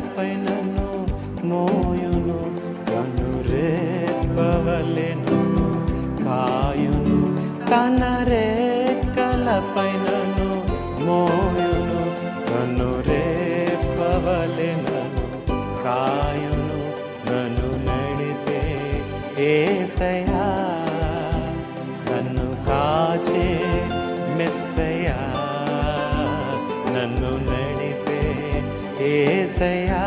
రెక్కలపై నన్ను మోయును, కనురెప్పవలె నన్ను కాయును. తన రెక్కలపై నన్ను మోయును, కనురెప్పవలె నన్ను కాయును. నన్ను నడిపే యేసయ్యా, నన్ను కాచే మెస్సయ్యా, నన్ను నడిపే యేసయ్యా,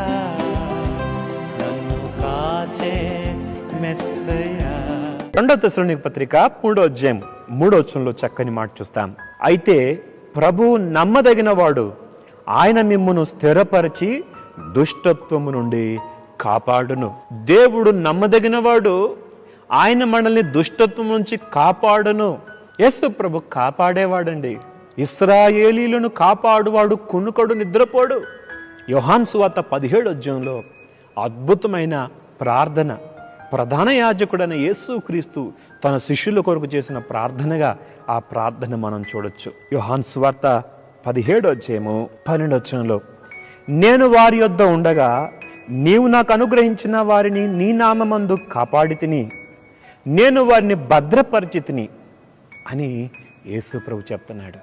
నన్ను కాచే మెస్సయ్యా. 2 తెస్సలోనికీ పత్రిక 3వ అధ్యాయం 3వ వచనంలో చక్కని మాట చూస్తాం. అయితే ప్రభువు నమ్మదగిన వాడు, ఆయన మిమ్మును స్థిరపరిచి దుష్టత్వము నుండి కాపాడును. దేవుడు నమ్మదగినవాడు, ఆయన మనల్ని దుష్టత్వం నుంచి కాపాడును. యేసు ప్రభు కాపాడేవాడండి. ఇశ్రాయేలీలను కాపాడువాడు, కునుకడు, నిద్రపోడు. యోహాను సువార్త 17వ అధ్యాయంలో అద్భుతమైన ప్రార్థన, ప్రధాన యాజకుడైన యేసుక్రీస్తు తన శిష్యుల కొరకు చేసిన ప్రార్థనగా ఆ ప్రార్థన మనం చూడొచ్చు. యోహాను సువార్త 17వ అధ్యాయము 12వ వచనంలో, నేను వారి యొద్ద ఉండగా నీవు నాకు అనుగ్రహించిన వారిని నీ నామమందు కాపాడి తిని, నేను వారిని భద్రపరిచి తిని అని యేసు ప్రభు చెప్తున్నాడు.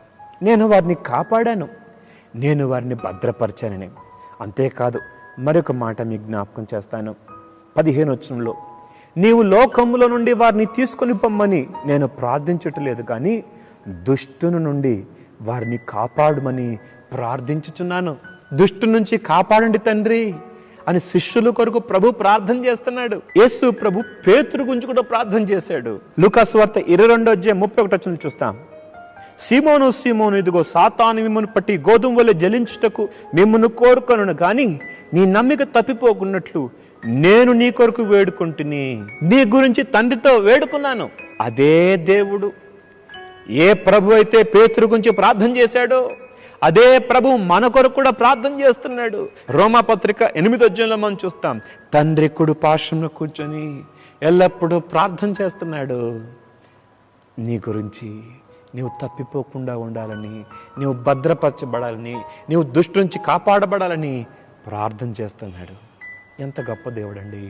నేను వారిని కాపాడాను, నేను వారిని భద్రపరిచానని. అంతేకాదు, మరొక మాట మీకు జ్ఞాపకం చేస్తాను. 15వ వచనంలో, నీవు లోకములో నుండి వారిని తీసుకొని పొమ్మని నేను ప్రార్థించట్లేదు, కానీ దుష్టుని నుండి వారిని కాపాడమని ప్రార్థించుచున్నాను. దుష్టు నుంచి కాపాడండి తండ్రి అని శిష్యుల కొరకు ప్రభు ప్రార్థన చేస్తున్నాడు. యేసు ప్రభు పేతురు గురించి కూడా ప్రార్థన చేశాడు. లూకా సువార్త 22వ అధ్యాయం 31వ వచనం చూస్తాం. సీమోను సీమోను, ఇదిగో సాతాను మిమ్మల్ని పట్టి గోధుమ వలె జలించుటకు మిమ్మల్ని కోరుకొనును, కానీ నీ నమ్మిక తప్పిపోకున్నట్లు నేను నీ కొరకు వేడుకుంటుని, నీ గురించి తండ్రితో వేడుకున్నాను. అదే దేవుడు, ఏ ప్రభు అయితే పేతురు గురించి ప్రార్థన చేశాడో అదే ప్రభు మన కొరకు కూడా ప్రార్థన చేస్తున్నాడు. రోమాపత్రిక 8వ అధ్యాయంలో మనం చూస్తాం, తండ్రి కుడి పార్శ్వంలో కూర్చొని ఎల్లప్పుడూ ప్రార్థన చేస్తున్నాడు. నీ గురించి నీవు తప్పిపోకుండా ఉండాలని, నీవు భద్రపరచబడాలని, నీవు దుష్టు నుంచి కాపాడబడాలని ప్రార్థన చేస్తున్నాడు. ఎంత గొప్ప దేవుడండి!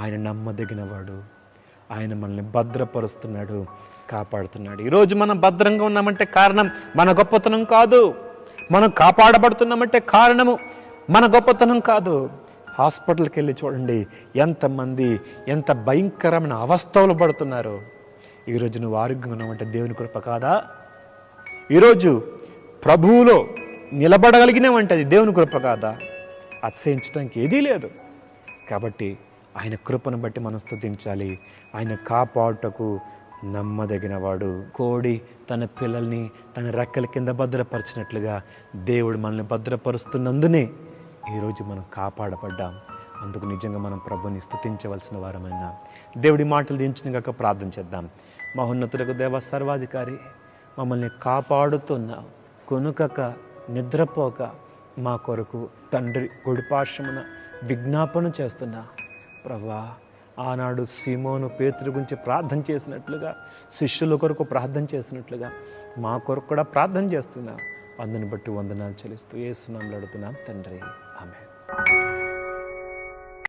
ఆయన నమ్మదగినవాడు, ఆయన మనల్ని భద్రపరుస్తున్నాడు, కాపాడుతున్నాడు. ఈరోజు మనం భద్రంగా ఉన్నామంటే కారణం మన గొప్పతనం కాదు, మనం కాపాడబడుతున్నామంటే కారణము మన గొప్పతనం కాదు. హాస్పిటల్కి వెళ్ళి చూడండి, ఎంతమంది ఎంత భయంకరమైన అవస్థలు పడుతున్నారు. ఈరోజు నువ్వు ఆరోగ్యంగా ఉన్నామంటే దేవుని కృప కాదా? ఈరోజు ప్రభువులో నిలబడగలిగినామంటే అది దేవుని కృప కాదా? అతిశయించడానికి ఏదీ లేదు. కాబట్టి ఆయన కృపను బట్టి మనం స్తుతించాలి. ఆయన కాపాడుటకు నమ్మదగినవాడు. కోడి తన పిల్లల్ని తన రెక్కల కింద భద్రపరిచినట్లుగా దేవుడు మనల్ని భద్రపరుస్తున్నందునే ఈరోజు మనం కాపాడబడ్డాం. అందుకు నిజంగా మనం ప్రభుని స్తుతించవలసిన వారమైన దేవుడి మాటలు దించినగాక ప్రార్థన చేద్దాం. మహోన్నతులకు దేవ సర్వాధికారి, మమ్మల్ని కాపాడుతున్న, కొనుకక నిద్రపోక మా కొరకు తండ్రి కుడిపార్శ్వమున విజ్ఞాపన చేస్తున్నా ప్రభువా, ఆనాడు సీమోను పేతురు గురించి ప్రార్థన చేసినట్లుగా, శిష్యుల కొరకు ప్రార్థన చేసినట్లుగా మా కొరకు కూడా ప్రార్థన చేస్తున్నా. అందుని బట్టి వందనాలు చెల్లిస్తూ యేసు నామములో అడుగుతున్నాం తండ్రి, ఆమేన్.